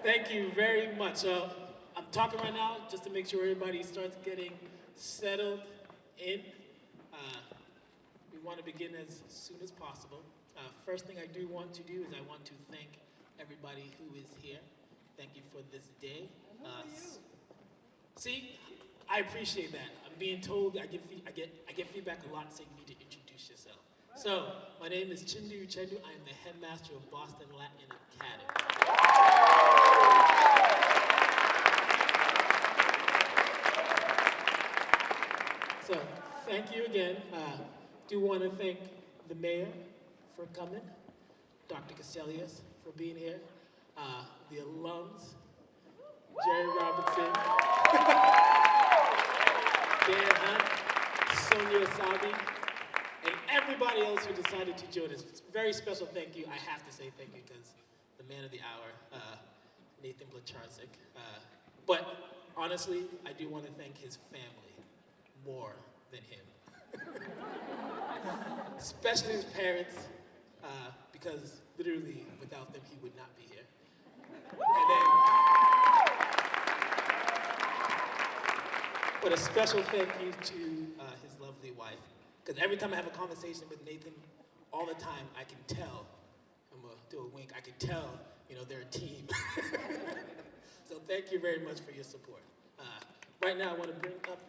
Thank you very much. I'm talking right now just to make sure everybody starts getting settled in. Uh, we want to begin as soon as possible. First thing I do want to do is I want to thank everybody who is here. Thank you for this day. See, I appreciate that. I'm being told I get feedback a lot saying you need to introduce yourself. So, my name is Chindu Chendu. I am the headmaster of Boston Latin Academy. So, thank you again. Do want to thank the mayor for coming, Dr. Casellius for being here, the alums, Jerry Robinson, Dan Hunt, Sonia Sabi, and everybody else who decided to join us. Very special thank you. I have to say thank you because the man of the hour, Nathan Blacharczyk. But honestly, I do want to thank his family more than him. Especially his parents, because literally without them he would not be here. And then, but a special thank you to his lovely wife. Because every time I have a conversation with Nathan, all the time I can tell, I'm gonna do a wink, I can tell, they're a team. So thank you very much for your support. Right now I want to bring up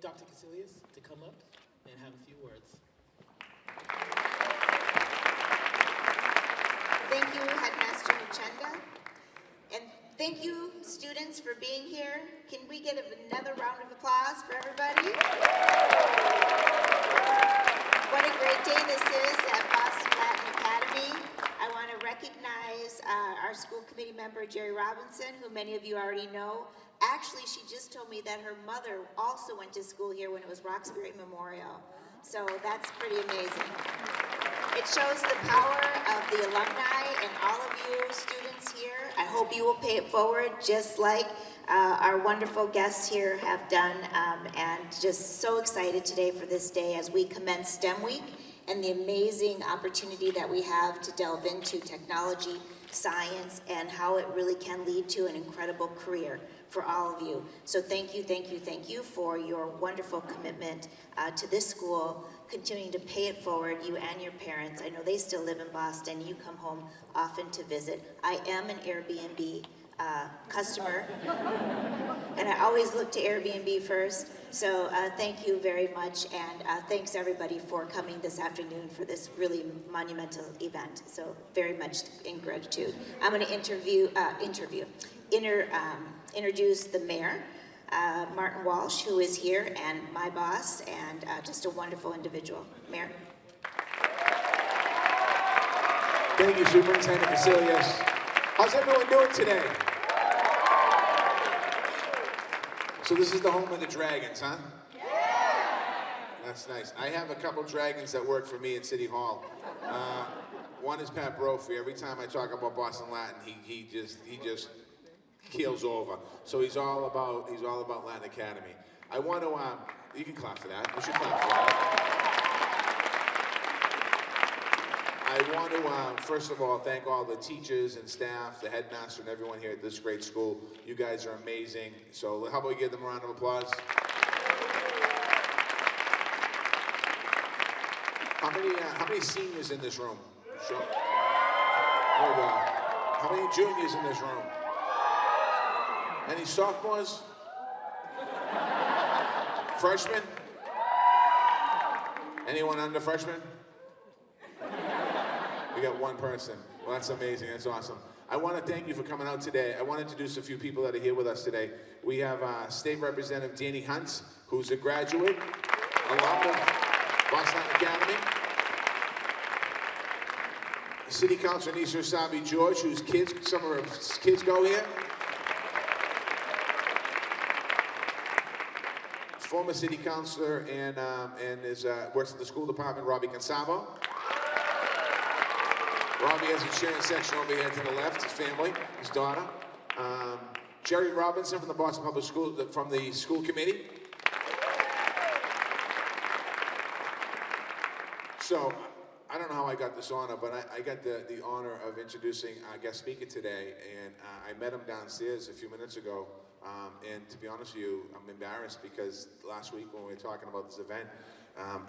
Dr. Casillas to come up and have a few words. Thank you, Headmaster Muchenda. And thank you, students, for being here. Can we get another round of applause for everybody? What a great day this is at Boston Latin Academy. I want to recognize our school committee member, Jerry Robinson, who many of you already know. Actually, she just told me that her mother also went to school here when it was Roxbury Memorial. So that's pretty amazing. It shows the power of the alumni and all of you students here. I hope you will pay it forward just like our wonderful guests here have done, and just so excited today for this day as we commence STEM Week and the amazing opportunity that we have to delve into technology, science, and how it really can lead to an incredible career for all of you. So thank you, thank you, thank you for your wonderful commitment to this school, continuing to pay it forward, you and your parents. I know they still live in Boston. You come home often to visit. I am an Airbnb customer, and I always look to Airbnb first. So thank you very much, and thanks everybody for coming this afternoon for this really monumental event. So very much in gratitude. I'm going to introduce the mayor, Martin Walsh, who is here, and my boss, and just a wonderful individual. Mayor. Thank you, Superintendent Casillas. How's everyone doing today? So this is the home of the Dragons, huh? Yeah! That's nice. I have a couple Dragons that work for me at City Hall. One is Pat Brophy. Every time I talk about Boston Latin, he just keels over. So he's all about Latin Academy. I want to you can clap for that. You should clap for that. I want to, first of all, thank all the teachers and staff, the headmaster, and everyone here at this great school. You guys are amazing. So how about we give them a round of applause? How many seniors in this room? Sure. There we go. How many juniors in this room? Any sophomores? Freshmen? Anyone under freshman? We got one person. Well, that's amazing. That's awesome. I want to thank you for coming out today. I want to introduce a few people that are here with us today. We have State Representative Danny Hunt, who's a graduate, alum of Boston Academy. City Councilor Nisa Sabi George, whose kids, some of her kids go here. Former City Councilor and works at the school department, Robbie Consavo. Robbie has a cheering section over here to the left, his family, his daughter. Jerry Robinson from the Boston Public Schools, from the school committee. So, I don't know how I got this honor, but I got the honor of introducing our guest speaker today, and I met him downstairs a few minutes ago. And to be honest with you, I'm embarrassed because last week when we were talking about this event,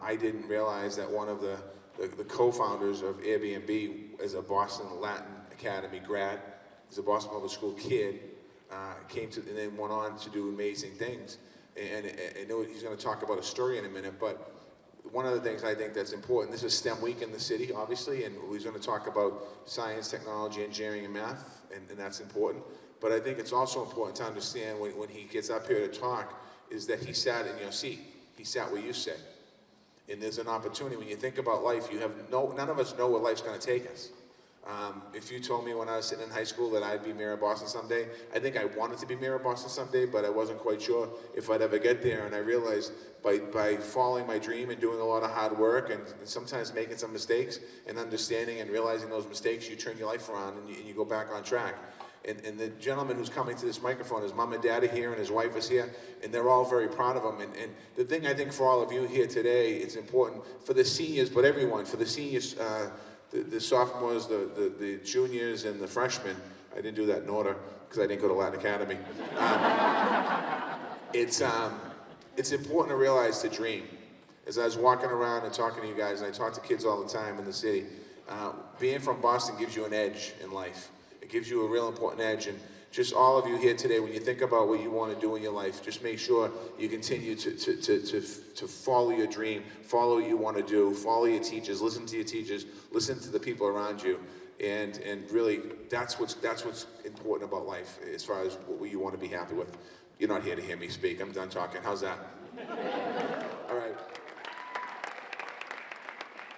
I didn't realize that one of the co-founders of Airbnb is a Boston Latin Academy grad. He's a Boston Public School kid, came to and then went on to do amazing things. And I know he's going to talk about a story in a minute, but one of the things I think that's important, this is STEM week in the city, obviously, and he's going to talk about science, technology, engineering, and math, and that's important. But I think it's also important to understand when he gets up here to talk is that he sat in your seat. He sat where you sit. And there's an opportunity, when you think about life, none of us know where life's going to take us. If you told me when I was sitting in high school that I'd be mayor of Boston someday, I think I wanted to be mayor of Boston someday, but I wasn't quite sure if I'd ever get there. And I realized by following my dream and doing a lot of hard work and sometimes making some mistakes and understanding and realizing those mistakes, you turn your life around and you go back on track. And the gentleman who's coming to this microphone, his mom and dad are here and his wife is here, and they're all very proud of him. And the thing I think for all of you here today, it's important for the seniors, but everyone, for the seniors, the sophomores, the juniors, and the freshmen. I didn't do that in order because I didn't go to Latin Academy. It's important to realize to dream. As I was walking around and talking to you guys, and I talk to kids all the time in the city, being from Boston gives you an edge in life. It gives you a real important edge. And just all of you here today, when you think about what you want to do in your life, just make sure you continue to follow your dream, follow what you want to do, follow your teachers, listen to your teachers, listen to the people around you, and really that's what's important about life as far as what you want to be happy with. You're not here to hear me speak. I'm done talking. How's that? All right.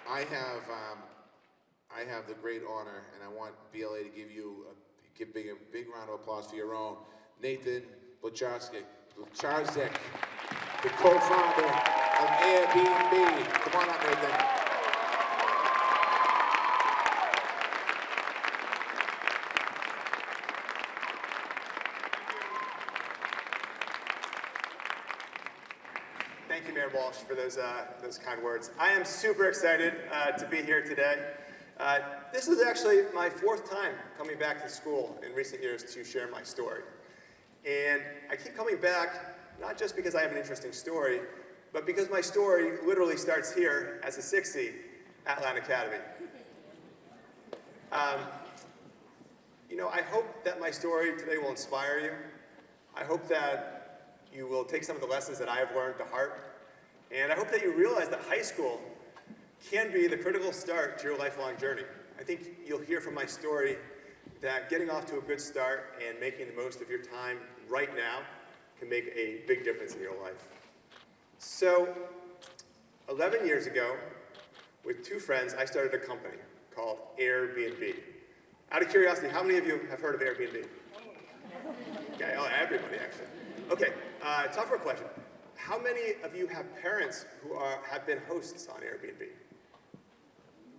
I have the great honor, and I want BLA to give you a big round of applause for your own, Nathan Blacharczyk, the co-founder of Airbnb. Come on up, Nathan. Thank you, Mayor Walsh, for those kind words. I am super excited to be here today. This is actually my 4th time coming back to school in recent years to share my story. And I keep coming back, not just because I have an interesting story, but because my story literally starts here as a 60 at Latin Academy. I hope that my story today will inspire you. I hope that you will take some of the lessons that I have learned to heart. And I hope that you realize that high school can be the critical start to your lifelong journey. I think you'll hear from my story that getting off to a good start and making the most of your time right now can make a big difference in your life. So, 11 years ago, with 2 friends, I started a company called Airbnb. Out of curiosity, how many of you have heard of Airbnb? Okay, oh, everybody actually. Okay, tougher question. How many of you have parents who have been hosts on Airbnb?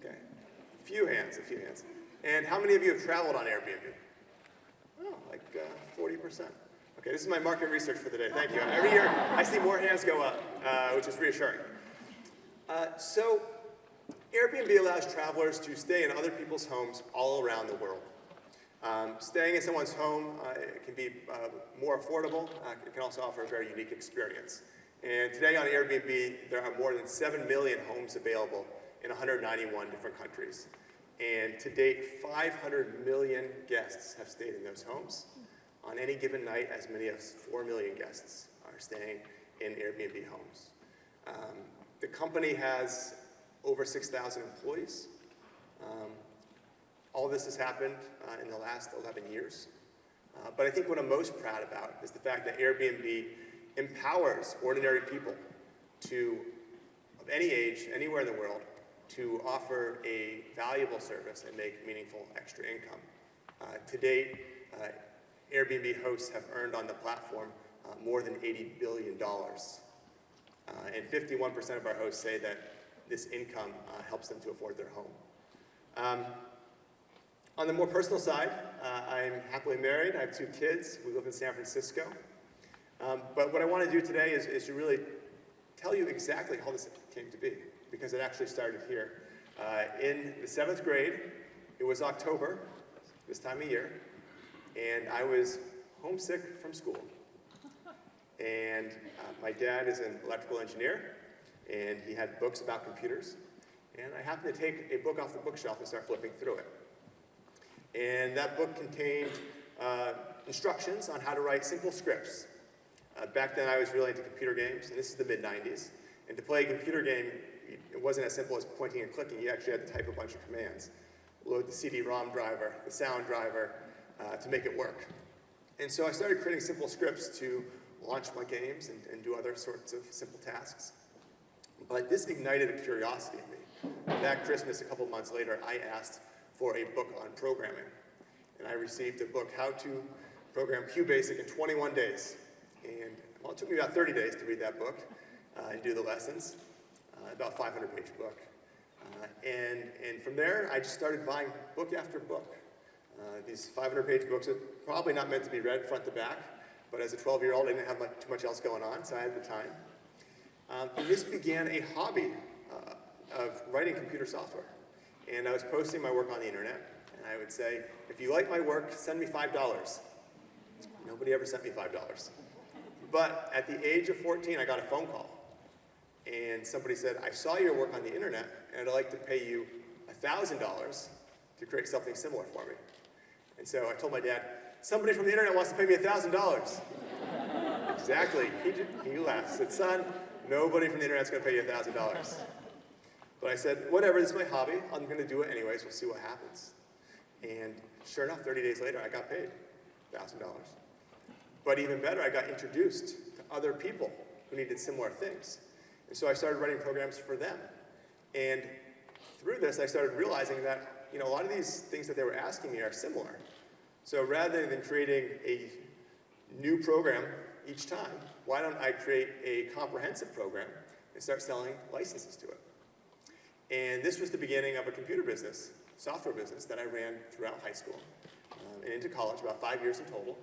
Okay, a few hands. And how many of you have traveled on Airbnb? Oh, like 40%. Okay, this is my market research for the day. Thank you. Every year I see more hands go up, which is reassuring. So Airbnb allows travelers to stay in other people's homes all around the world. Staying in someone's home can be more affordable. It can also offer a very unique experience. And today on Airbnb, there are more than 7 million homes available in 191 different countries. And to date, 500 million guests have stayed in those homes. On any given night, as many as 4 million guests are staying in Airbnb homes. The company has over 6,000 employees. All this has happened in the last 11 years. But I think what I'm most proud about is the fact that Airbnb empowers ordinary people of any age, anywhere in the world, to offer a valuable service and make meaningful extra income. To date, Airbnb hosts have earned on the platform more than $80 billion. And 51% of our hosts say that this income helps them to afford their home. On the more personal side, I'm happily married. I have 2 kids. We live in San Francisco. But what I want to do today is to really tell you exactly how this came to be, because it actually started here. In the 7th grade, it was October, this time of year, and I was homesick from school. And my dad is an electrical engineer, and he had books about computers. And I happened to take a book off the bookshelf and start flipping through it. And that book contained instructions on how to write simple scripts. Back then I was really into computer games, and this is the mid-90s. And to play a computer game, it wasn't as simple as pointing and clicking. You actually had to type a bunch of commands. Load the CD-ROM driver, the sound driver, to make it work. And so I started creating simple scripts to launch my games and do other sorts of simple tasks. But this ignited a curiosity in me. That Christmas, a couple months later, I asked for a book on programming. And I received a book, How to Program QBasic in 21 days. And well, it took me about 30 days to read that book and do the lessons, about 500-page book. And from there, I just started buying book after book. These 500-page books are probably not meant to be read front to back, but as a 12-year-old, I didn't have too much else going on, so I had the time. And this began a hobby of writing computer software. And I was posting my work on the internet, and I would say, if you like my work, send me $5. Nobody ever sent me $5. But at the age of 14, I got a phone call. And somebody said, I saw your work on the internet, and I'd like to pay you $1,000 to create something similar for me. And so I told my dad, somebody from the internet wants to pay me $1,000. Exactly. He laughed. He said, son, nobody from the internet's going to pay you $1,000. But I said, whatever, this is my hobby. I'm going to do it anyways. We'll see what happens. And sure enough, 30 days later, I got paid $1,000. But even better, I got introduced to other people who needed similar things. And so I started writing programs for them. And through this, I started realizing that, a lot of these things that they were asking me are similar. So rather than creating a new program each time, why don't I create a comprehensive program and start selling licenses to it? And this was the beginning of a computer business, software business, that I ran throughout high school and into college, about 5 years in total.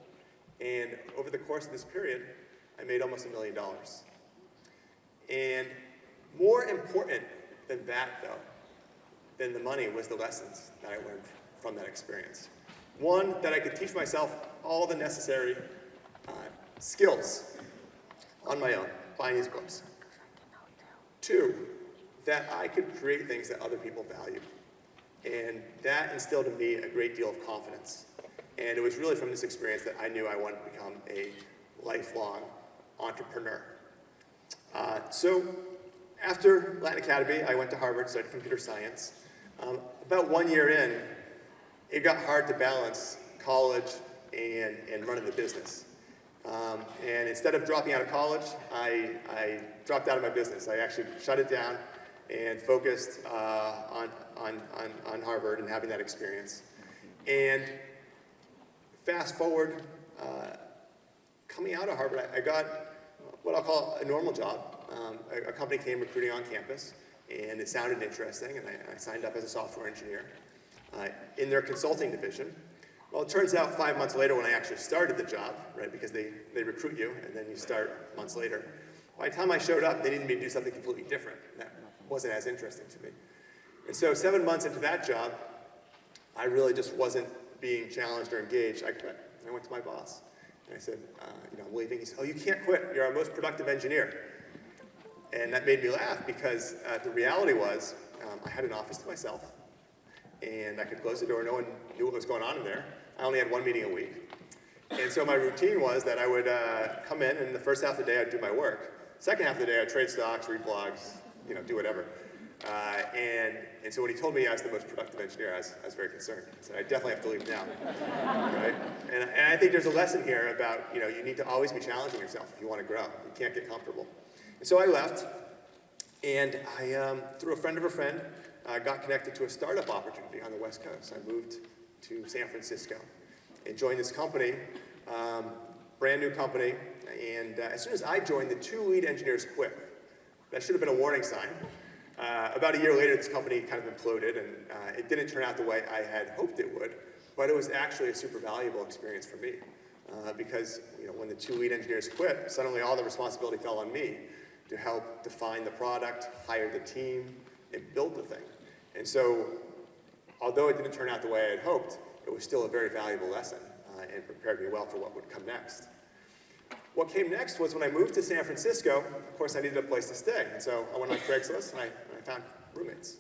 And over the course of this period, I made almost $1 million. And more important than that, though, than the money, was the lessons that I learned from that experience. One, that I could teach myself all the necessary skills on my own, buying these books. Two, that I could create things that other people value. And that instilled in me a great deal of confidence. And it was really from this experience that I knew I wanted to become a lifelong entrepreneur. So after Latin Academy, I went to Harvard, studied computer science. About 1 year in, it got hard to balance college and running the business. And instead of dropping out of college, I dropped out of my business. I actually shut it down and focused on Harvard and having that experience. And fast forward, coming out of Harvard, I got what I'll call a normal job. A company came recruiting on campus, and it sounded interesting, and I signed up as a software engineer in their consulting division. Well, it turns out 5 months later when I actually started the job, right, because they recruit you, and then you start months later. By the time I showed up, they needed me to do something completely different. That wasn't as interesting to me. And so 7 months into that job, I really just wasn't being challenged or engaged. I quit. I went to my boss, and I said, I'm leaving. He said, oh, you can't quit. You're our most productive engineer. And that made me laugh because the reality was I had an office to myself, and I could close the door. No one knew what was going on in there. I only had 1 meeting a week. And so my routine was that I would come in, and the first half of the day I'd do my work. Second half of the day I'd trade stocks, read blogs, do whatever. And so when he told me I was the most productive engineer, I was very concerned. I said, I definitely have to leave now, right? And I think there's a lesson here about, you need to always be challenging yourself if you want to grow. You can't get comfortable. And so I left, and I, through a friend of a friend, got connected to a startup opportunity on the West Coast. I moved to San Francisco and joined this company, brand new company, and as soon as I joined, the 2 lead engineers quit. That should have been a warning sign. About a year later, this company kind of imploded, and it didn't turn out the way I had hoped it would, but it was actually a super valuable experience for me. Because when the 2 lead engineers quit, suddenly all the responsibility fell on me to help define the product, hire the team, and build the thing. And so, although it didn't turn out the way I had hoped, it was still a very valuable lesson and prepared me well for what would come next. What came next was when I moved to San Francisco, of course I needed a place to stay. And so I went on Craigslist and I found roommates.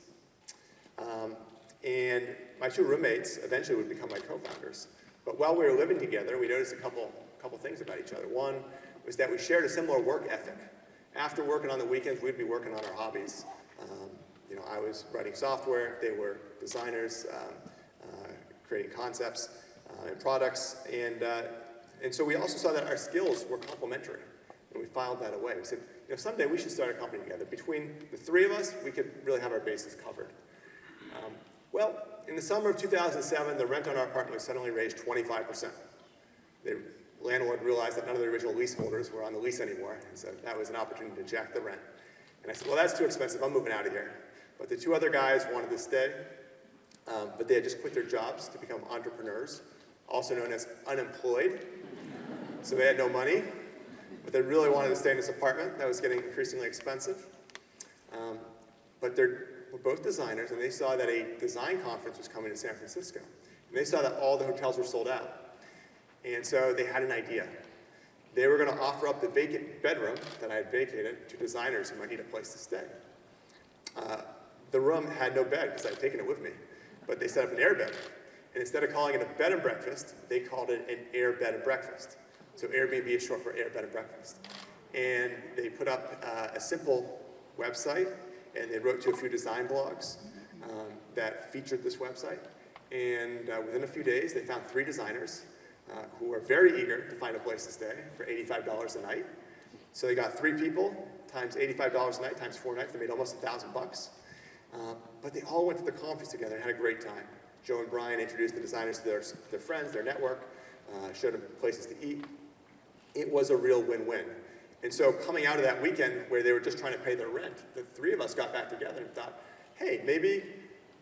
And my two roommates eventually would become my co-founders. But while we were living together, we noticed a couple things about each other. One was that we shared a similar work ethic. After working on the weekends, we'd be working on our hobbies. You know, I was writing software, they were designers, creating concepts and products, and so we also saw that our skills were complementary, and we filed that away. We said, you know, someday we should start a company together. Between the three of us, we could really have our bases covered. Well, in the summer of 2007, the rent on our apartment was suddenly raised 25%. The landlord realized that none of the original leaseholders were on the lease anymore, and so that was an opportunity to jack the rent. And I said, well, that's too expensive, I'm moving out of here. But the two other guys wanted to stay, but they had just quit their jobs to become entrepreneurs, also known as unemployed. So they had no money, but they really wanted to stay in this apartment that was getting increasingly expensive. But they were both designers, and they saw that a design conference was coming to San Francisco. And they saw that all the hotels were sold out. And so they had an idea. They were going to offer up the vacant bedroom that I had vacated to designers who might need a place to stay. The room had no bed because I had taken it with me, but they set up an air bed. And instead of calling it a bed and breakfast, they called it an air bed and breakfast. So Airbnb is short for air bed and breakfast. And they put up a simple website, and they wrote to a few design blogs that featured this website. And within a few days, they found 3 designers who were very eager to find a place to stay for $85 a night. So they got 3 people times $85 a night times 4 nights. They made almost $1,000. But they all went to the conference together and had a great time. Joe and Brian introduced the designers to their friends, their network, showed them places to eat. It was a real win-win. And so coming out of that weekend where they were just trying to pay their rent, the 3 of us got back together and thought, hey, maybe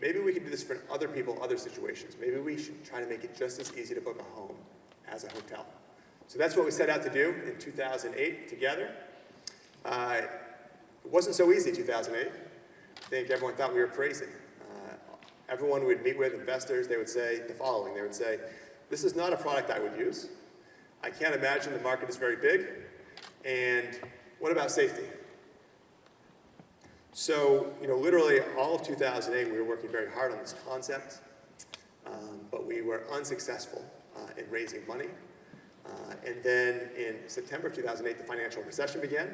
we could do this for other people, other situations. Maybe we should try to make it just as easy to book a home as a hotel. So that's what we set out to do in 2008 together. It wasn't so easy in 2008. I think everyone thought we were crazy. Everyone we'd meet with, investors, they would say the following. They would say, this is not a product I would use. I can't imagine the market is very big. And what about safety? So, you know, literally all of 2008, we were working very hard on this concept, but we were unsuccessful in raising money. And then in September of 2008, the financial recession began.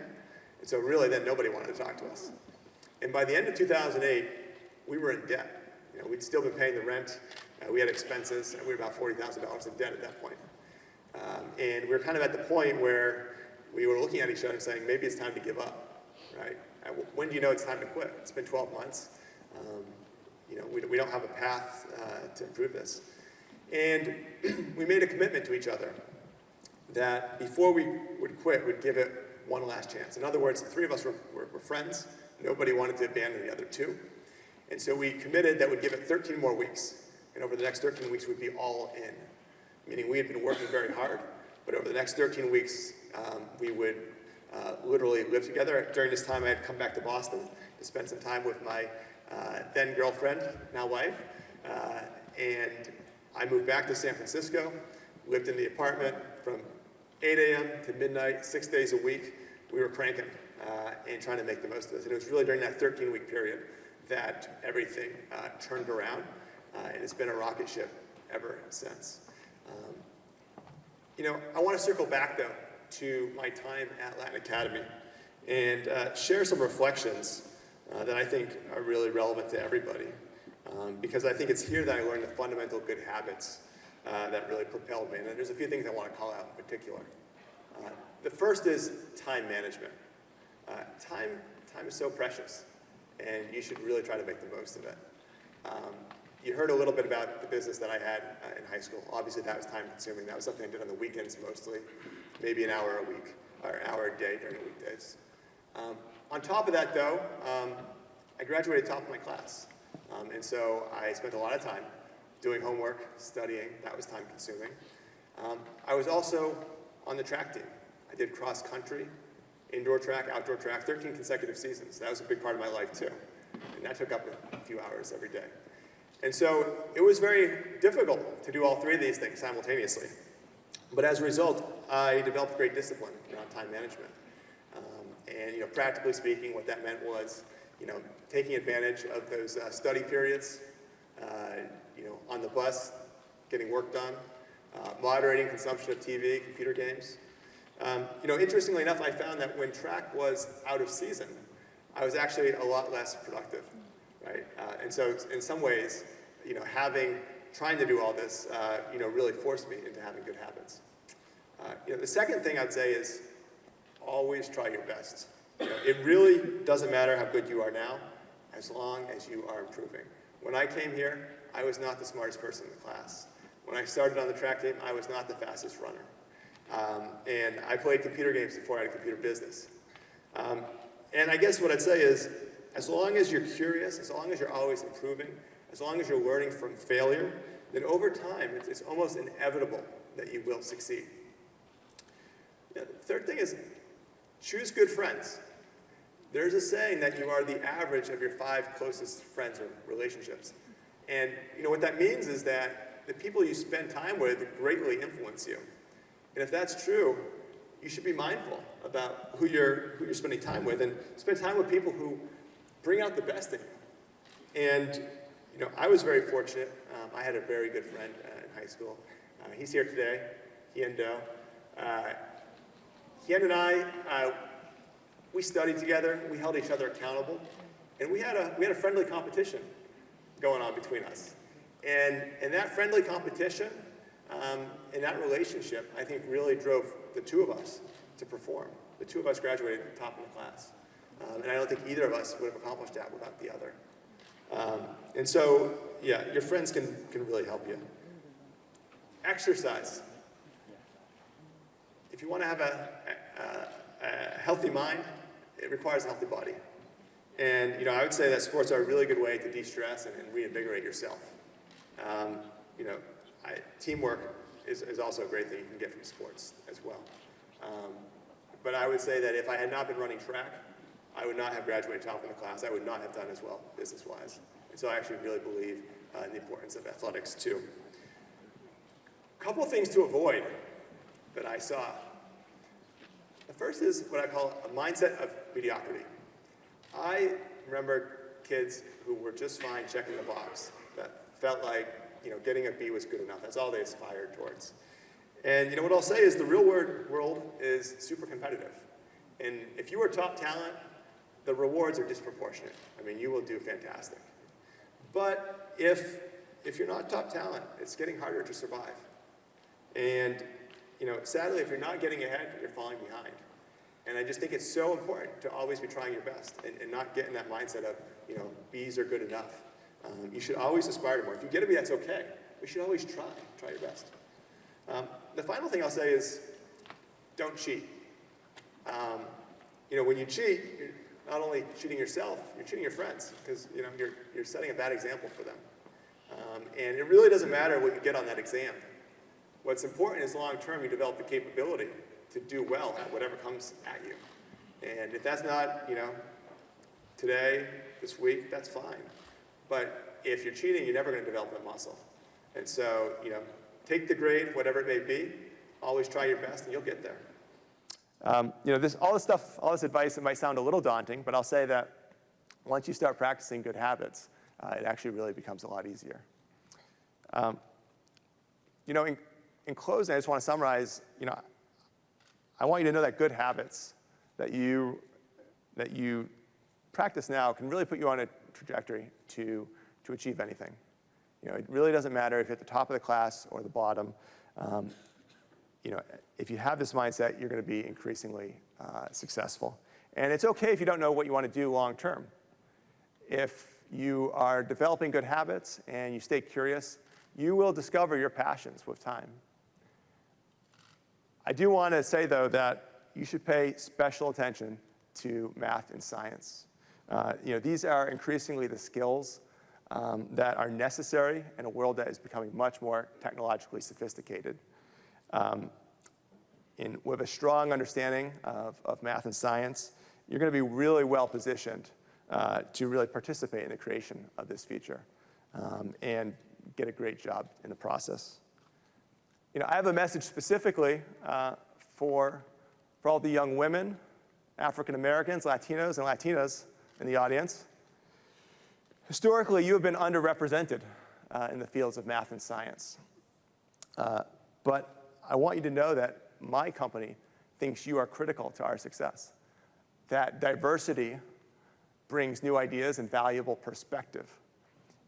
And so really then nobody wanted to talk to us. And by the end of 2008, we were in debt. You know, we'd still been paying the rent. We had expenses, and we were about $40,000 in debt at that point. And we were kind of at the point where we were looking at each other and saying, maybe it's time to give up, right? When do you know it's time to quit? It's been 12 months. You know, we don't have a path to improve this. And we made a commitment to each other that before we would quit, we'd give it one last chance. In other words, the 3 of us were friends. Nobody wanted to abandon the other 2. And so we committed that we'd give it 13 more weeks. And over the next 13 weeks, we'd be all in. Meaning we had been working very hard, but over the next 13 weeks, we would literally live together. During this time, I had come back to Boston to spend some time with my then girlfriend, now wife. And I moved back to San Francisco, lived in the apartment from 8 a.m. to midnight, 6 days a week. We were cranking and trying to make the most of this. And it was really during that 13-week period that everything turned around, and it's been a rocket ship ever since. You know, I want to circle back, though, to my time at Latin Academy and share some reflections that I think are really relevant to everybody, because I think it's here that I learned the fundamental good habits that really propelled me. And there's a few things I want to call out in particular. The first is time management. Time is so precious, and you should really try to make the most of it. You heard a little bit about the business that I had in high school. Obviously, that was time consuming. That was something I did on the weekends mostly, maybe an hour a week, or an hour a day during the weekdays. On top of that, though, I graduated top of my class. And so I spent a lot of time doing homework, studying. That was time consuming. I was also on the track team. I did cross country, indoor track, outdoor track, 13 consecutive seasons. That was a big part of my life, too. And that took up few hours every day. And so it was very difficult to do all three of these things simultaneously. But as a result, I developed great discipline around time management. And practically speaking, what that meant was taking advantage of those study periods, on the bus, getting work done, moderating consumption of TV, computer games. Interestingly enough, I found that when track was out of season, I was actually a lot less productive, right? And so in some ways, trying to do all this, really forced me into having good habits. The second thing I'd say is always try your best. It really doesn't matter how good you are now, as long as you are improving. When I came here, I was not the smartest person in the class. When I started on the track team, I was not the fastest runner. And I played computer games before I had a computer business. And I guess what I'd say is, as long as you're curious, as long as you're always improving, as long as you're learning from failure, then over time, it's almost inevitable that you will succeed. The third thing is, choose good friends. There's a saying that you are the average of your 5 closest friends or relationships. And what that means is that the people you spend time with greatly influence you. And if that's true, you should be mindful about who you're spending time with, and spend time with people who bring out the best in you. And I was very fortunate. I had a very good friend in high school. He's here today, Hien Do. Hien and I, we studied together. We held each other accountable, and we had a friendly competition going on between us. And that friendly competition and that relationship, I think, really drove the two of us to perform. The two of us graduated top of the class. And I don't think either of us would have accomplished that without the other. And so, yeah, your friends can really help you. Exercise. If you want to have a healthy mind, it requires a healthy body. And I would say that sports are a really good way to de-stress and reinvigorate yourself. Teamwork is also a great thing you can get from sports as well. But I would say that if I had not been running track, I would not have graduated top in the class. I would not have done as well business-wise. And so I actually really believe in the importance of athletics too. A couple things to avoid that I saw. The first is what I call a mindset of mediocrity. I remember kids who were just fine checking the box, that felt like getting a B was good enough. That's all they aspired towards. And what I'll say is the real world is super competitive. And if you are top talent, the rewards are disproportionate. I mean, you will do fantastic. But if you're not top talent, it's getting harder to survive. And sadly, if you're not getting ahead, you're falling behind. And I just think it's so important to always be trying your best and not get in that mindset of, B's are good enough. You should always aspire to more. If you get a B, that's okay. We should always try your best. The final thing I'll say is, don't cheat. When you cheat, you're not only cheating yourself, you're cheating your friends, because you're setting a bad example for them. And it really doesn't matter what you get on that exam. What's important is long-term you develop the capability to do well at whatever comes at you. And if that's not, today, this week, that's fine. But if you're cheating, you're never going to develop that muscle. And so, take the grade, whatever it may be, always try your best, and you'll get there. All this advice, it might sound a little daunting, but I'll say that once you start practicing good habits, it actually really becomes a lot easier. In closing, I just want to summarize, I want you to know that good habits that you practice now can really put you on a trajectory to achieve anything. It really doesn't matter if you're at the top of the class or the bottom. If you have this mindset, you're going to be increasingly successful. And it's okay if you don't know what you want to do long term. If you are developing good habits and you stay curious, you will discover your passions with time. I do want to say, though, that you should pay special attention to math and science. These are increasingly the skills that are necessary in a world that is becoming much more technologically sophisticated. With a strong understanding of math and science, you're going to be really well positioned to really participate in the creation of this future and get a great job in the process. I have a message specifically for all the young women, African Americans, Latinos, and Latinas in the audience. Historically, you have been underrepresented in the fields of math and science. But I want you to know that my company thinks you are critical to our success, that diversity brings new ideas and valuable perspective.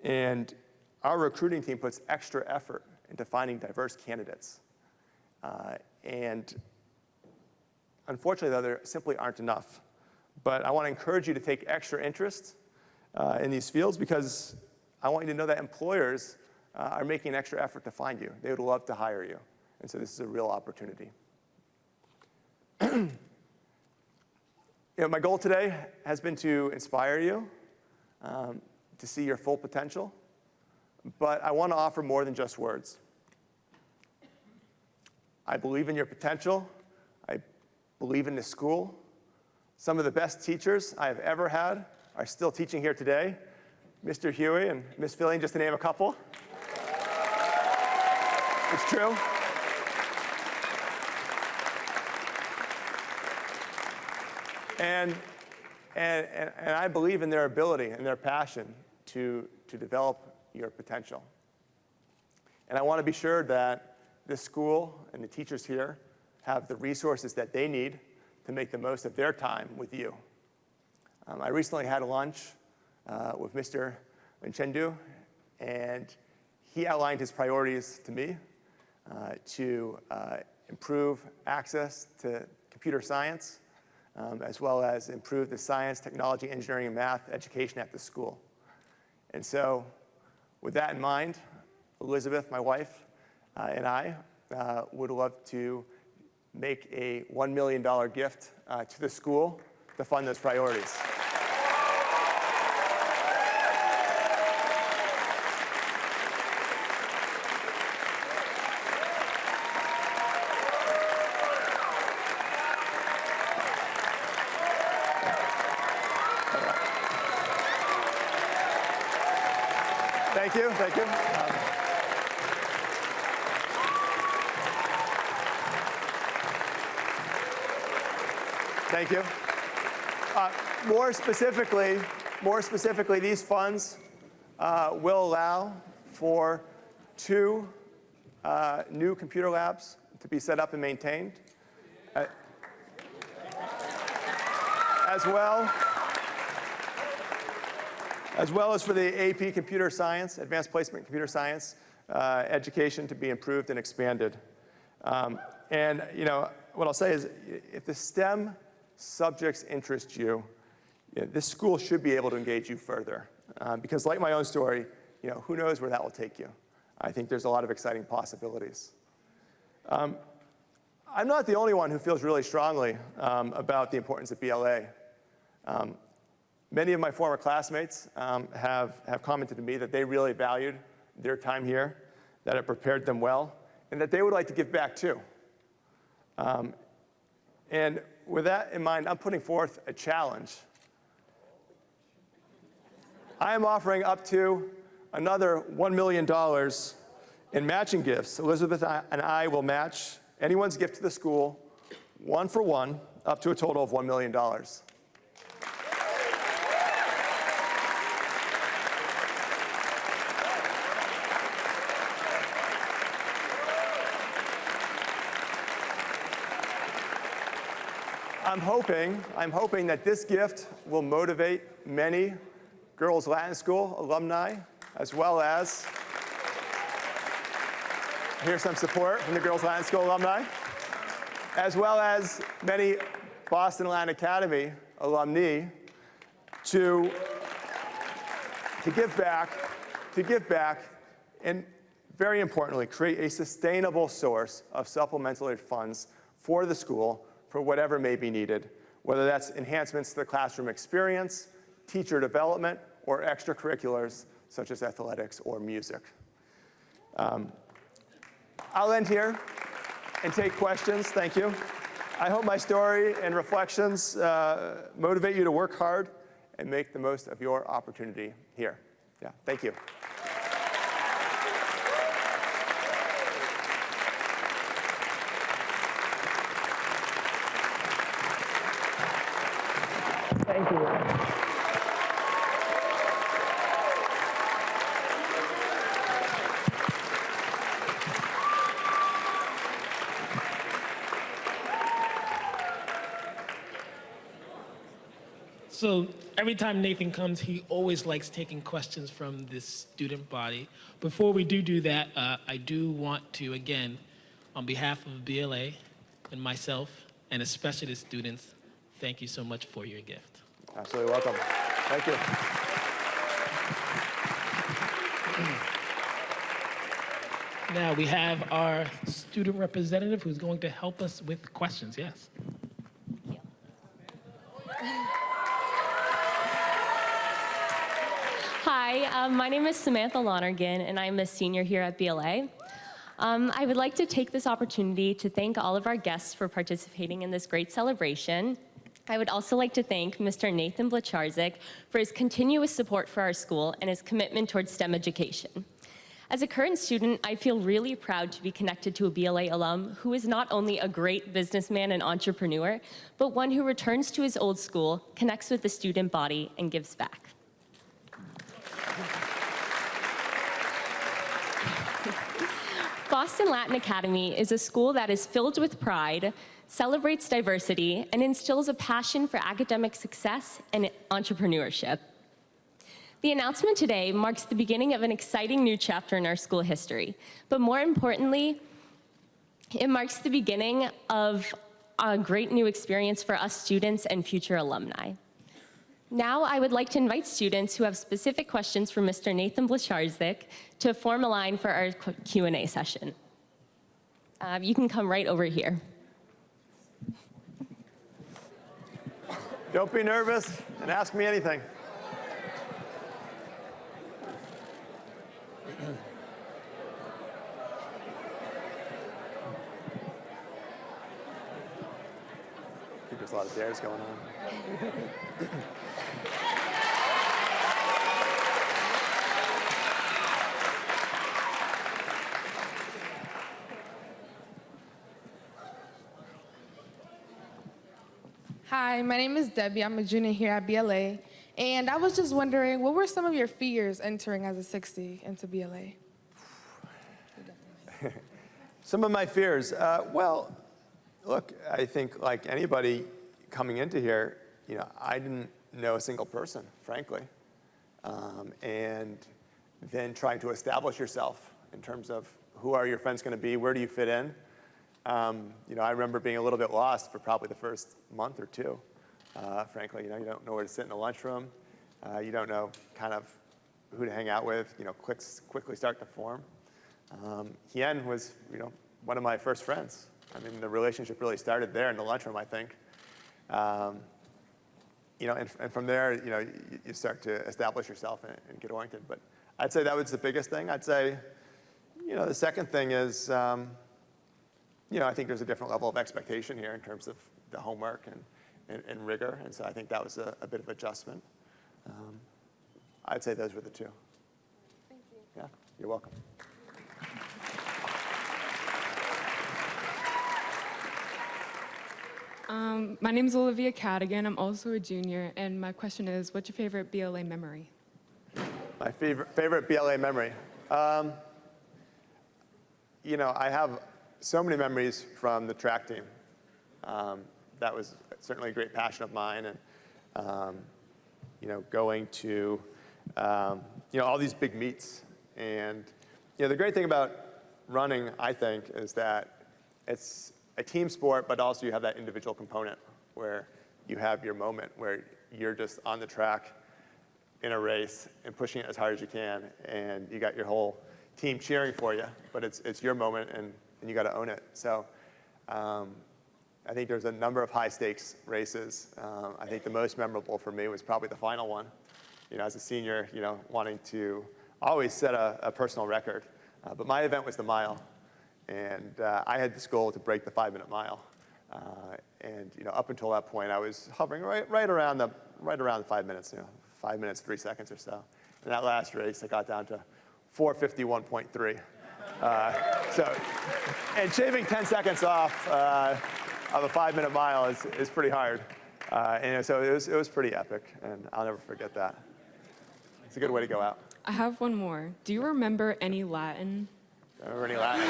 And our recruiting team puts extra effort into finding diverse candidates. And unfortunately, though, there simply aren't enough. But I want to encourage you to take extra interest in these fields, because I want you to know that employers are making an extra effort to find you. They would love to hire you. And so this is a real opportunity. My goal today has been to inspire you to see your full potential. But I want to offer more than just words. I believe in your potential. I believe in this school. Some of the best teachers I have ever had are still teaching here today. Mr. Huey and Ms. Fillion, just to name a couple. It's true. And I believe in their ability and their passion to develop your potential. And I want to be sure that this school and the teachers here have the resources that they need to make the most of their time with you. I recently had a lunch with Mr. Nchendu, and he outlined his priorities to me to improve access to computer science, as well as improve the science, technology, engineering, and math education at the school. And so, with that in mind, Elizabeth, my wife, and I would love to make a $1 million gift to the school to fund those priorities. Thank you, thank you. Thank you. More specifically, these funds will allow for 2 new computer labs to be set up and maintained, as well as for the AP Computer Science, Advanced Placement Computer Science education to be improved and expanded. And what I'll say is, if the STEM subjects interest you, this school should be able to engage you further. Because like my own story, who knows where that will take you. I think there's a lot of exciting possibilities. I'm not the only one who feels really strongly about the importance of BLA. Many of my former classmates have commented to me that they really valued their time here, that it prepared them well, and that they would like to give back too. And with that in mind, I'm putting forth a challenge. I am offering up to another $1 million in matching gifts. Elizabeth and I will match anyone's gift to the school, 1 for 1, up to a total of $1 million. I'm hoping that this gift will motivate many Girls Latin School alumni, as well as, here's some support from the Girls Latin School alumni, as well as many Boston Latin Academy alumni to give back, and very importantly, create a sustainable source of supplementary funds for the school for whatever may be needed, whether that's enhancements to the classroom experience, teacher development, or extracurriculars such as athletics or music. I'll end here and take questions. Thank you. I hope my story and reflections motivate you to work hard and make the most of your opportunity here. Yeah, thank you. Thank you. So every time Nathan comes, he always likes taking questions from this student body. Before we do that, I do want to, again, on behalf of BLA and myself, and especially the students, thank you so much for your gift. Absolutely welcome. Thank you. Now we have our student representative who's going to help us with questions. Yes. Hi, my name is Samantha Lonergan, and I'm a senior here at BLA. I would like to take this opportunity to thank all of our guests for participating in this great celebration. I would also like to thank Mr. Nathan Blacharczyk for his continuous support for our school and his commitment towards STEM education. As a current student, I feel really proud to be connected to a BLA alum who is not only a great businessman and entrepreneur, but one who returns to his old school, connects with the student body, and gives back. Boston Latin Academy is a school that is filled with pride, celebrates diversity, and instills a passion for academic success and entrepreneurship. The announcement today marks the beginning of an exciting new chapter in our school history, but more importantly, it marks the beginning of a great new experience for us students and future alumni. Now, I would like to invite students who have specific questions for Mr. Nathan Blacharczyk to form a line for our Q&A session. You can come right over here. Don't be nervous and ask me anything. I think there's a lot of dares going on. Hi, my name is Debbie. I'm a junior here at BLA. And I was just wondering, what were some of your fears entering as a 60 into BLA? Some of my fears, well, look, I think like anybody coming into here, I didn't know a single person, frankly. And then trying to establish yourself in terms of who are your friends going to be, where do you fit in? I remember being a little bit lost for probably the first month or two. Frankly, you don't know where to sit in the lunchroom. You don't know kind of who to hang out with. Cliques quickly start to form. Hien was, one of my first friends. I mean, the relationship really started there in the lunchroom, I think. And from there, you start to establish yourself and get oriented. But I'd say that was the biggest thing. I'd say, the second thing is, I think there's a different level of expectation here in terms of the homework and rigor, and so I think that was a bit of adjustment. I'd say those were the two. Thank you. Yeah, you're welcome. My name is Olivia Cadigan. I'm also a junior, and my question is, what's your favorite BLA memory? My favorite BLA memory. I have so many memories from the track team. That was certainly a great passion of mine, and going to all these big meets. And the great thing about running, I think, is that it's a team sport, but also you have that individual component where you have your moment where you're just on the track in a race and pushing it as hard as you can, and you got your whole team cheering for you, but it's your moment, and you got to own it. So I think there's a number of high stakes races. I think the most memorable for me was probably the final one. As a senior, wanting to always set a personal record. But my event was the mile. And I had this goal to break the 5-minute mile. And up until that point, I was hovering right around right around 5 minutes, 5 minutes, 3 seconds or so. In that last race, I got down to 4:51.3. And shaving 10 seconds off of a 5-minute mile is pretty hard. And so it was pretty epic, and I'll never forget that. It's a good way to go out. I have one more. Do you remember any Latin? Remember any Latin?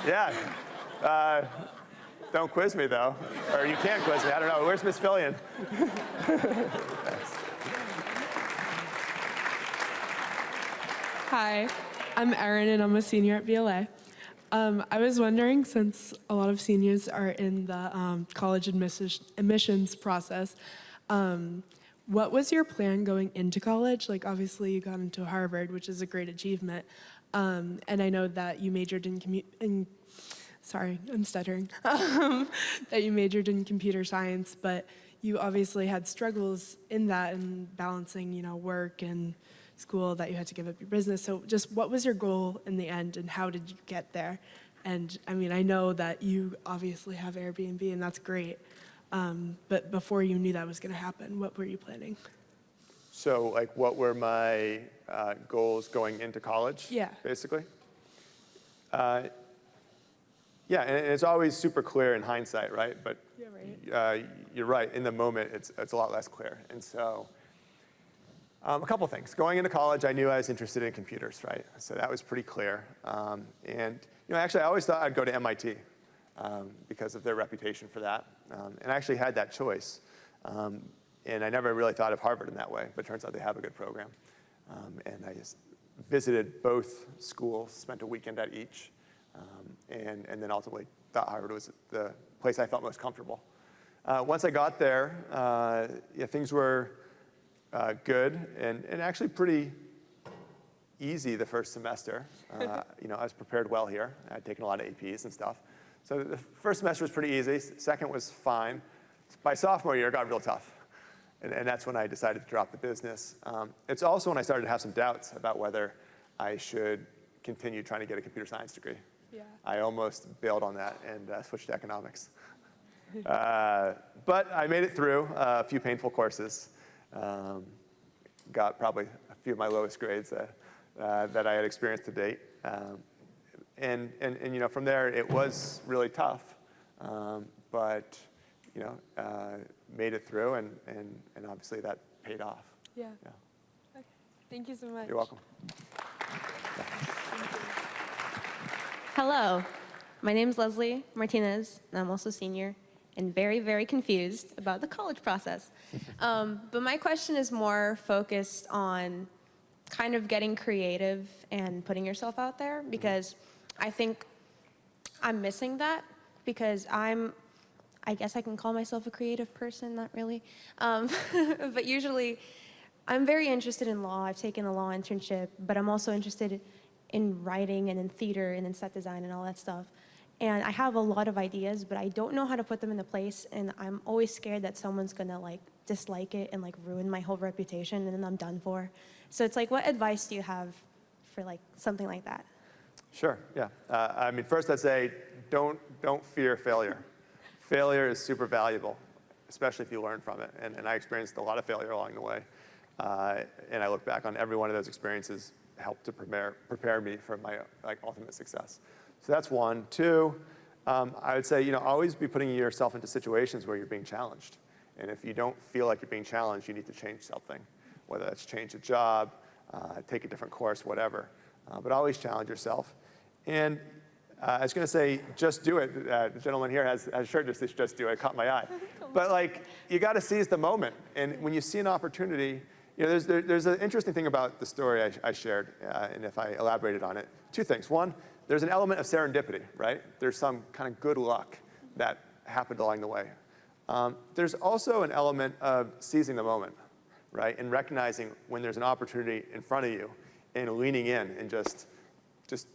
Yeah. Don't quiz me, though. Or you can't quiz me. I don't know. Where's Miss Fillion? Hi, I'm Erin, and I'm a senior at BLA. I was wondering, since a lot of seniors are in the college admissions process, what was your plan going into college? Like, obviously, you got into Harvard, which is a great achievement. And I know that you majored in sorry, I'm stuttering, that you majored in computer science, but you obviously had struggles in that and balancing, work and school, that you had to give up your business. So just what was your goal in the end, and how did you get there? And I mean, I know that you obviously have Airbnb, and that's great. But before you knew that was going to happen, what were you planning? So, like, what were my goals going into college? Yeah. Basically. Yeah, and it's always super clear in hindsight, right? But Yeah, right. You're right. In the moment, it's a lot less clear. And so, a couple things. Going into college, I knew I was interested in computers, right? So that was pretty clear. And actually, I always thought I'd go to MIT because of their reputation for that. And I actually had that choice. And I never really thought of Harvard in that way, but it turns out they have a good program. And I just visited both schools, spent a weekend at each, and then ultimately thought Harvard was the place I felt most comfortable. Once I got there, things were good and actually pretty easy the first semester. I was prepared well here. I'd taken a lot of APs and stuff. So the first semester was pretty easy. Second was fine. By sophomore year, it got real tough. And that's when I decided to drop the business. It's also when I started to have some doubts about whether I should continue trying to get a computer science degree. Yeah. I almost bailed on that and switched to economics. But I made it through a few painful courses. Got probably a few of my lowest grades that I had experienced to date. And from there, it was really tough. But made it through, and obviously that paid off. Yeah. Okay. Thank you so much. You're welcome. Hello, my name is Leslie Martinez, and I'm also a senior and very, very confused about the college process. But my question is more focused on kind of getting creative and putting yourself out there, because I think I'm missing that, because I guess I can call myself a creative person, not really. But usually, I'm very interested in law. I've taken a law internship, but I'm also interested in writing and in theater and in set design and all that stuff. And I have a lot of ideas, but I don't know how to put them into place, and I'm always scared that someone's gonna dislike it and ruin my whole reputation, and then I'm done for. So it's what advice do you have for something like that? Sure, yeah. First I'd say don't fear failure. Failure is super valuable, especially if you learn from it. And I experienced a lot of failure along the way. And I look back on every one of those experiences helped to prepare me for my ultimate success. So that's one. Two, I would say always be putting yourself into situations where you're being challenged. And if you don't feel like you're being challenged, you need to change something, whether that's change a job, take a different course, whatever. But always challenge yourself. And I was going to say, just do it. The gentleman here has a shirt that says, just do it. It caught my eye. But you got to seize the moment. And when you see an opportunity, there's an interesting thing about the story I shared, and if I elaborated on it. Two things. One, there's an element of serendipity, right? There's some kind of good luck that happened along the way. There's also an element of seizing the moment, right? And recognizing when there's an opportunity in front of you and leaning in and just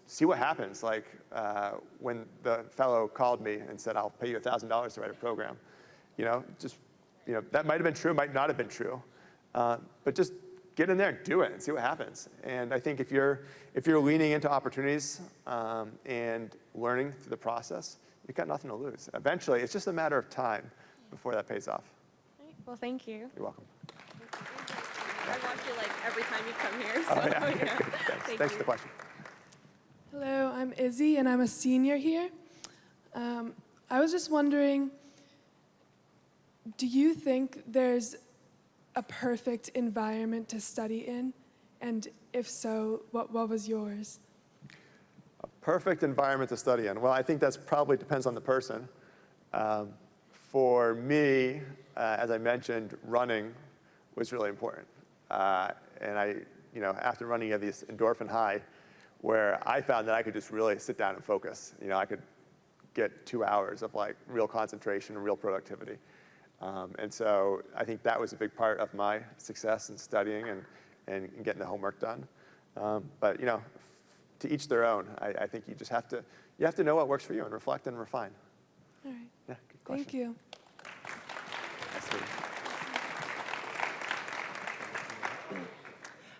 see what happens. When the fellow called me and said, I'll pay you $1,000 to write a program. That might have been true, might not have been true. But just get in there and do it and see what happens. And I think if you're leaning into opportunities and learning through the process, you've got nothing to lose. Eventually, it's just a matter of time before that pays off. Well, thank you. You're welcome. I watch you like every time you come here. So, Oh, yeah. yeah. Thanks for the question. Hello, I'm Izzy, and I'm a senior here. I was just wondering, do you think there's a perfect environment to study in? And if so, what was yours? A perfect environment to study in. Well, I think that's probably depends on the person. For me, as I mentioned, running was really important. And after running, you have this endorphin high where I found that I could just really sit down and focus. I could get 2 hours of like real concentration and real productivity. And so I think that was a big part of my success in studying and getting the homework done. But to each their own. I think you just have to know what works for you and reflect and refine. All right. Yeah, good question. Thank you. Nice to meet you.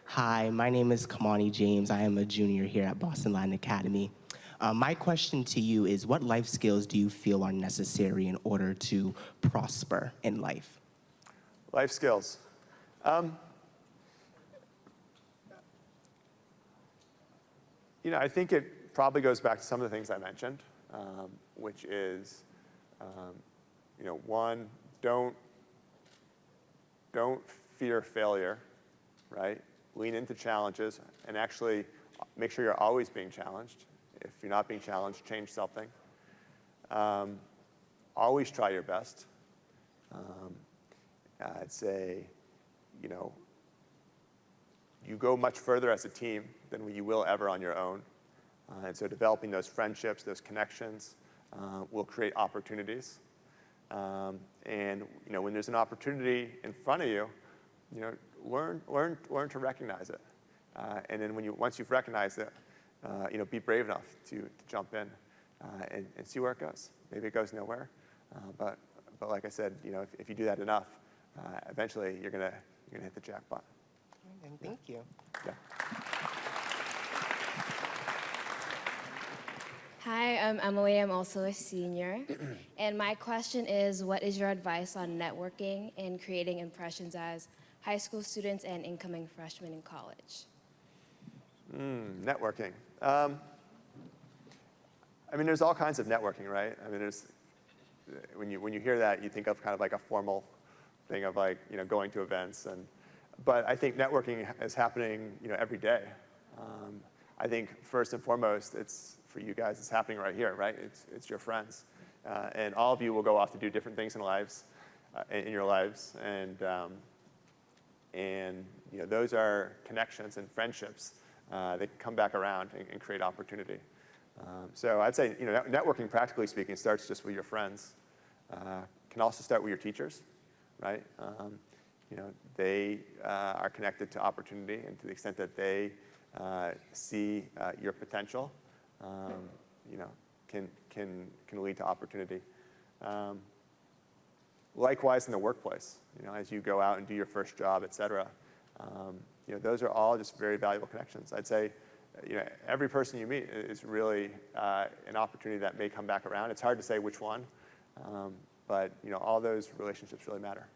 Hi, my name is Kamani James. I am a junior here at Boston Latin Academy. My question to you is, what life skills do you feel are necessary in order to prosper in life? Life skills. I think it probably goes back to some of the things I mentioned, which is, one, don't fear failure, right? Lean into challenges and actually make sure you're always being challenged. If you're not being challenged, change something. Always try your best. I'd say, you go much further as a team than you will ever on your own. And so developing those friendships, those connections, will create opportunities. And when there's an opportunity in front of you, learn to recognize it. And then once you've recognized it, be brave enough to jump in and see where it goes. Maybe it goes nowhere, but like I said, if you do that enough, eventually you're gonna hit the jackpot. And thank you. Yeah. Hi, I'm Emily. I'm also a senior. And my question is, what is your advice on networking and creating impressions as high school students and incoming freshmen in college? Networking. There's all kinds of networking, right? When you hear that, you think of kind of like a formal thing of like, going to events. But I think networking is happening, every day. I think first and foremost, it's for you guys, it's happening right here, right? It's your friends. And all of you will go off to do different things in your lives. And those are connections and friendships that come back around and create opportunity. So I'd say, networking, practically speaking, starts just with your friends. Can also start with your teachers, right? They are connected to opportunity, and to the extent that they see your potential, can lead to opportunity. Likewise in the workplace, as you go out and do your first job, et cetera, those are all just very valuable connections. I'd say, every person you meet is really an opportunity that may come back around. It's hard to say which one, but all those relationships really matter.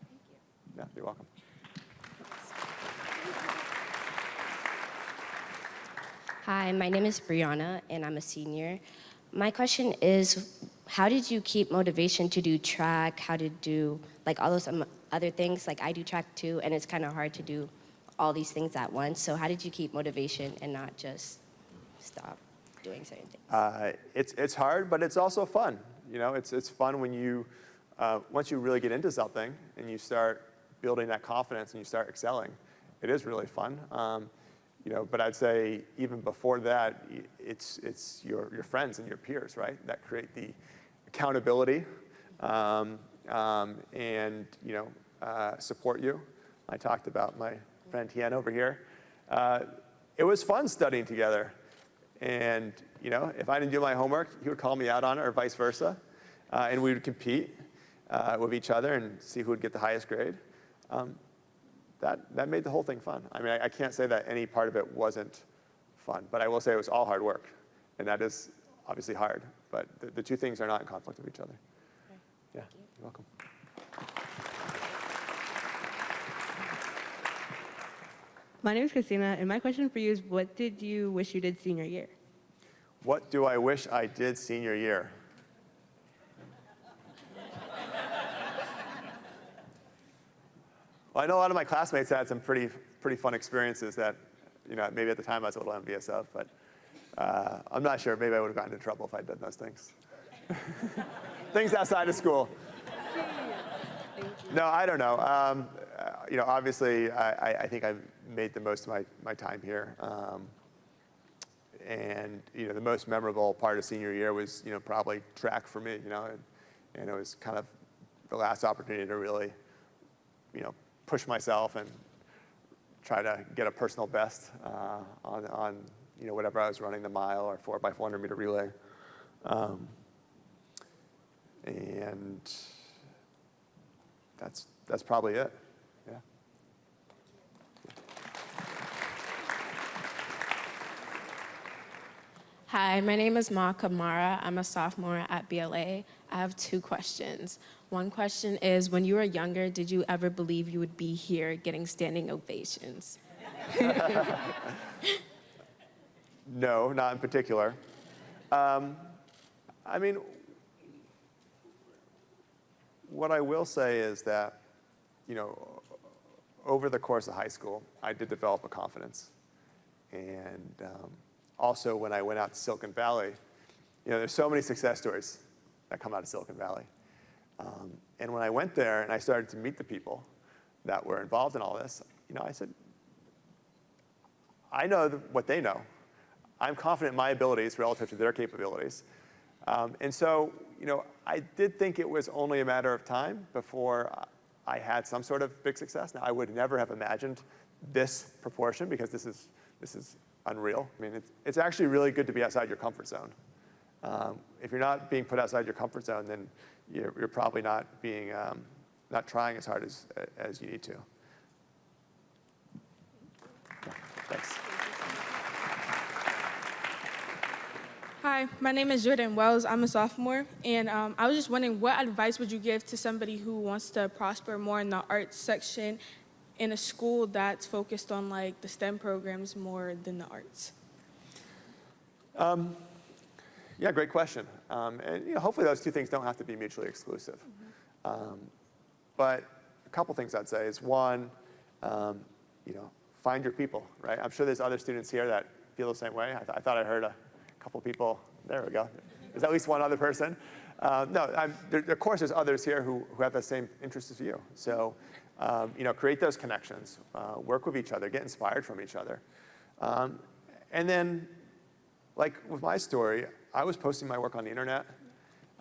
Thank you. Yeah, you're welcome. Hi, my name is Brianna, and I'm a senior. My question is, how did you keep motivation to do track, how to do like all those other things? Like I do track too, and it's kind of hard to do all these things at once. So how did you keep motivation and not just stop doing certain things? It's hard, but it's also fun. It's fun when you, once you really get into something and you start building that confidence and you start excelling, it is really fun. But I'd say even before that, it's your friends and your peers, right, that create the accountability and support you. I talked about my friend Tien over here. It was fun studying together, and if I didn't do my homework, he would call me out on it, or vice versa, and we would compete with each other and see who would get the highest grade. That made the whole thing fun. I can't say that any part of it wasn't fun, but I will say it was all hard work, and that is obviously hard, but the two things are not in conflict with each other. Okay. Yeah, you're welcome. My name is Christina, and my question for you is, what did you wish you did senior year? What do I wish I did senior year? Well, I know a lot of my classmates had some pretty fun experiences that, maybe at the time I was a little envious of, but I'm not sure. Maybe I would have gotten into trouble if I'd done those things. Things outside of school. No, I don't know. Obviously, I think I've made the most of my time here. And the most memorable part of senior year was probably track for me. And it was kind of the last opportunity to really push myself and try to get a personal best on whatever I was running, the mile or 4x400 meter relay. And that's probably it. Yeah. Hi, my name is Ma Kamara. I'm a sophomore at BLA. I have 2 questions. One question is, when you were younger, did you ever believe you would be here getting standing ovations? No, not in particular. I mean, what I will say is that, over the course of high school, I did develop a confidence. And also, when I went out to Silicon Valley, there's so many success stories that come out of Silicon Valley. And when I went there and I started to meet the people that were involved in all this, I said, I know what they know. I'm confident in my abilities relative to their capabilities. And so, I did think it was only a matter of time before I had some sort of big success. Now, I would never have imagined this proportion because this is unreal. I mean, it's actually really good to be outside your comfort zone. If you're not being put outside your comfort zone, then you're probably not trying as hard as you need to. Thanks. Hi, my name is Jordan Wells. I'm a sophomore, and I was just wondering, what advice would you give to somebody who wants to prosper more in the arts section in a school that's focused on like the STEM programs more than the arts? Yeah, great question. And hopefully those two things don't have to be mutually exclusive. But a couple things I'd say is one, find your people, right? I'm sure there's other students here that feel the same way. I thought I heard a couple people. There we go. There's at least one other person. Of course, there's others here who have the same interests as you. So, create those connections, work with each other, get inspired from each other. And then, like with my story, I was posting my work on the internet.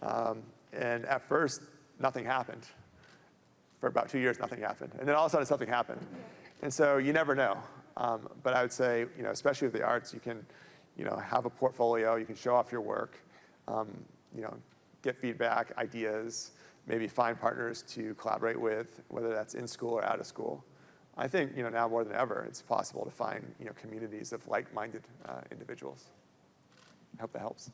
And at first, nothing happened. For about 2 years, nothing happened. And then all of a sudden, something happened. And so you never know. But I would say, especially with the arts, you can have a portfolio, you can show off your work, get feedback, ideas, maybe find partners to collaborate with, whether that's in school or out of school. I think, now more than ever, it's possible to find, communities of like-minded individuals. I hope that helps.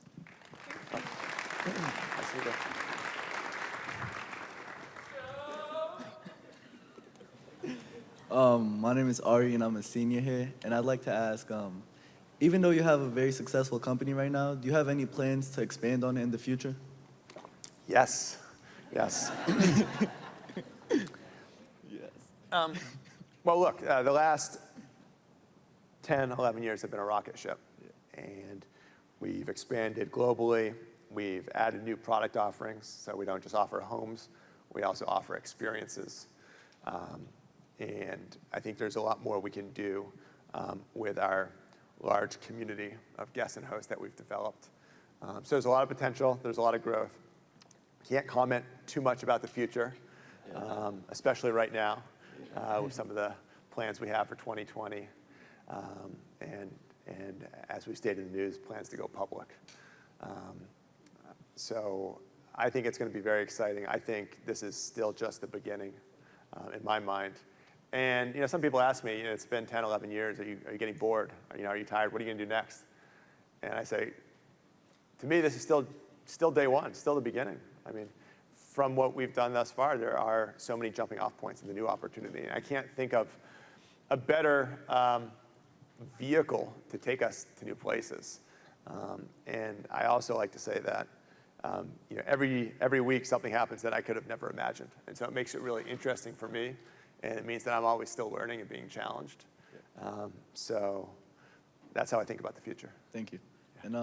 My name is Ari, and I'm a senior here, and I'd like to ask, even though you have a very successful company right now, do you have any plans to expand on it in the future? Yes. Yes. Yes. Well, look, the last 10, 11 years have been a rocket ship. And we've expanded globally. We've added new product offerings. So we don't just offer homes, we also offer experiences. And I think there's a lot more we can do with our large community of guests and hosts that we've developed. So there's a lot of potential, there's a lot of growth. Can't comment too much about the future, especially right now with some of the plans we have for 2020. And as we stated in the news, plans to go public. So I think it's going to be very exciting. I think this is still just the beginning in my mind. And some people ask me, it's been 10, 11 years, are you getting bored? Are you tired? What are you going to do next? And I say, to me, this is still day one, still the beginning. I mean, from what we've done thus far, there are so many jumping off points in the new opportunity. And I can't think of a better vehicle to take us to new places. And I also like to say that every week something happens that I could have never imagined. And so it makes it really interesting for me, and it means that I'm always still learning and being challenged. So that's how I think about the future. Thank you. And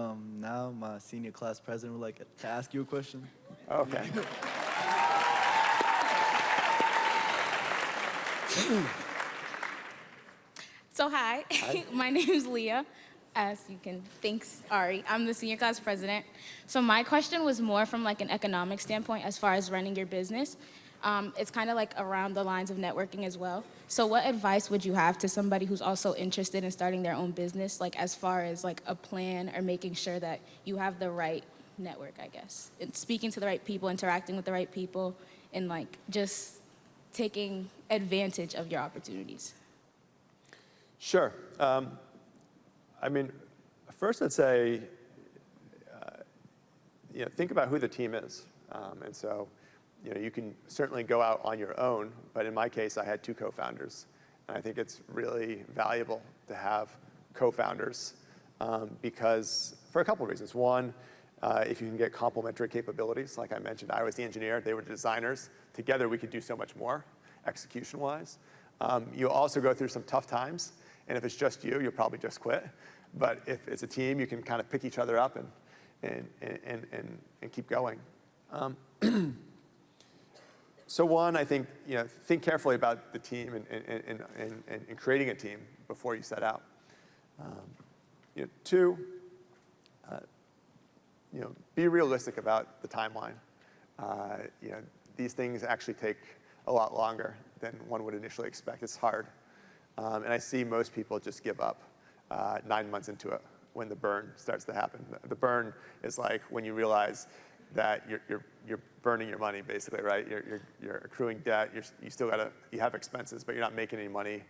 now my senior class president would like to ask you a question. Okay. So hi, my name is Leah. As you can, thanks Ari. I'm the senior class president. So my question was more from like an economic standpoint as far as running your business. It's kind of like around the lines of networking as well. So what advice would you have to somebody who's also interested in starting their own business, like as far as like a plan or making sure that you have the right network, I guess, and speaking to the right people, interacting with the right people, and like just taking advantage of your opportunities? Sure. I mean, first I'd say, think about who the team is. And so, you can certainly go out on your own, but in my case, I had 2 co-founders. And I think it's really valuable to have co-founders because for a couple of reasons. One, if you can get complementary capabilities, like I mentioned, I was the engineer, they were the designers. Together, we could do so much more, execution-wise. You'll also go through some tough times, and if it's just you, you'll probably just quit. But if it's a team, you can kind of pick each other up and keep going. So one, I think, think carefully about the team and creating a team before you set out. 2, be realistic about the timeline. These things actually take a lot longer than one would initially expect. It's hard. And I see most people just give up 9 months into it when the burn starts to happen. The burn is like when you realize that you're burning your money, basically, right? You're accruing debt. You have expenses, but you're not making any money.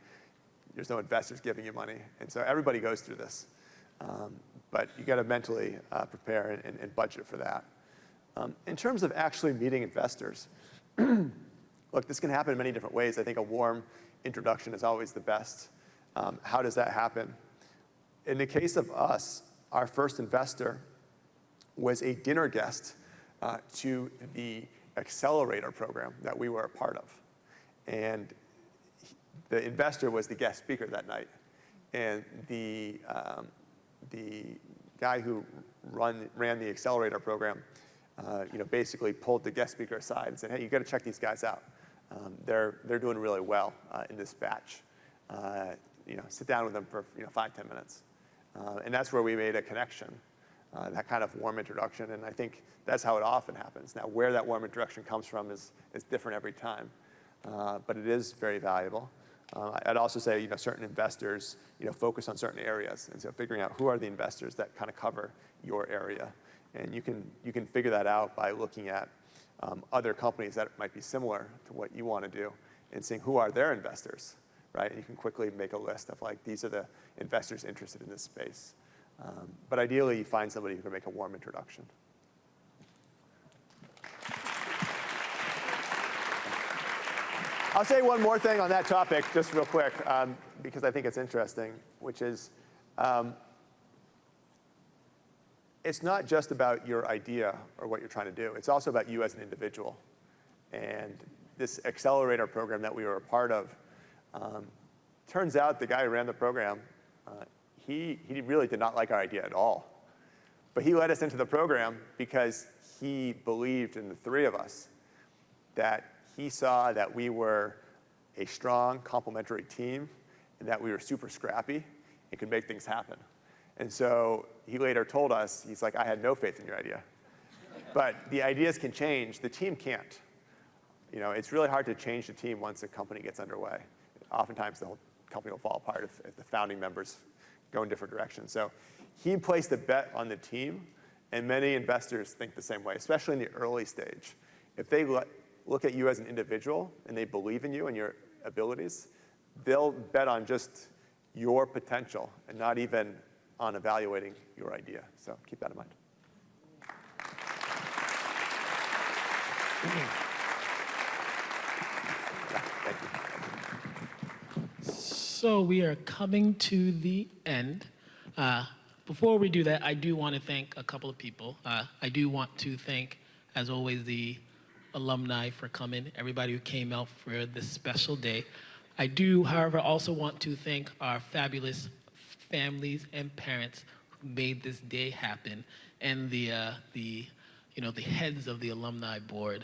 There's no investors giving you money, and so everybody goes through this. But you got to mentally prepare and budget for that. In terms of actually meeting investors, look, this can happen in many different ways. I think a warm introduction is always the best. How does that happen? In the case of us, our first investor was a dinner guest to the accelerator program that we were a part of. And the investor was the guest speaker that night. And the guy who ran the accelerator program basically pulled the guest speaker aside and said, hey, you got to check these guys out. They're doing really well in this batch. Sit down with them for 5-10 minutes. And that's where we made a connection, that kind of warm introduction. And I think that's how it often happens. Now, where that warm introduction comes from is different every time. But it is very valuable. I'd also say, certain investors, focus on certain areas. And so figuring out who are the investors that kind of cover your area. And you can figure that out by looking at other companies that might be similar to what you want to do and seeing who are their investors, right? And you can quickly make a list of like, these are the investors interested in this space. But ideally, you find somebody who can make a warm introduction. I'll say one more thing on that topic, just real quick, because I think it's interesting, which is it's not just about your idea or what you're trying to do. It's also about you as an individual. And this accelerator program that we were a part of, turns out the guy who ran the program, he really did not like our idea at all. But he led us into the program because he believed in the 3 of us, that he saw that we were a strong, complementary team, and that we were super scrappy and could make things happen. And so he later told us, he's like, I had no faith in your idea. But the ideas can change, the team can't. It's really hard to change the team once a company gets underway. Oftentimes the whole company will fall apart if the founding members go in different directions. So he placed a bet on the team, and many investors think the same way, especially in the early stage. If they look at you as an individual and they believe in you and your abilities, they'll bet on just your potential and not even on evaluating your idea. So keep that in mind. So So we are coming to the end. Before we do that, I do want to thank a couple of people. I do want to thank, as always, the alumni for coming, everybody who came out for this special day. I do, however, also want to thank our fabulous families and parents who made this day happen, and the heads of the alumni board.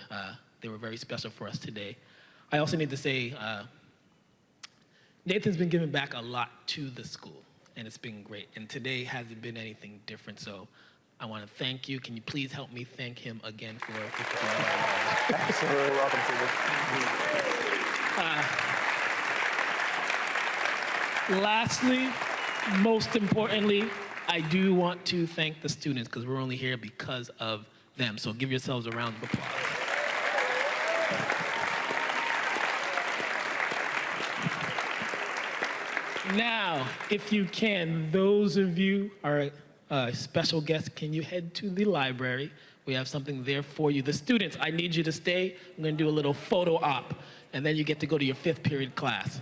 They were very special for us today. I also need to say, Nathan's been giving back a lot to the school, and it's been great. And today hasn't been anything different, so I want to thank you. Can you please help me thank him again for Absolutely welcome to this. Lastly, most importantly, I do want to thank the students because we're only here because of them. So give yourselves a round of applause. Now, if you can, those of you are special guests, can you head to the library? We have something there for you. The students, I need you to stay. I'm going to do a little photo op, and then you get to go to your 5th period class.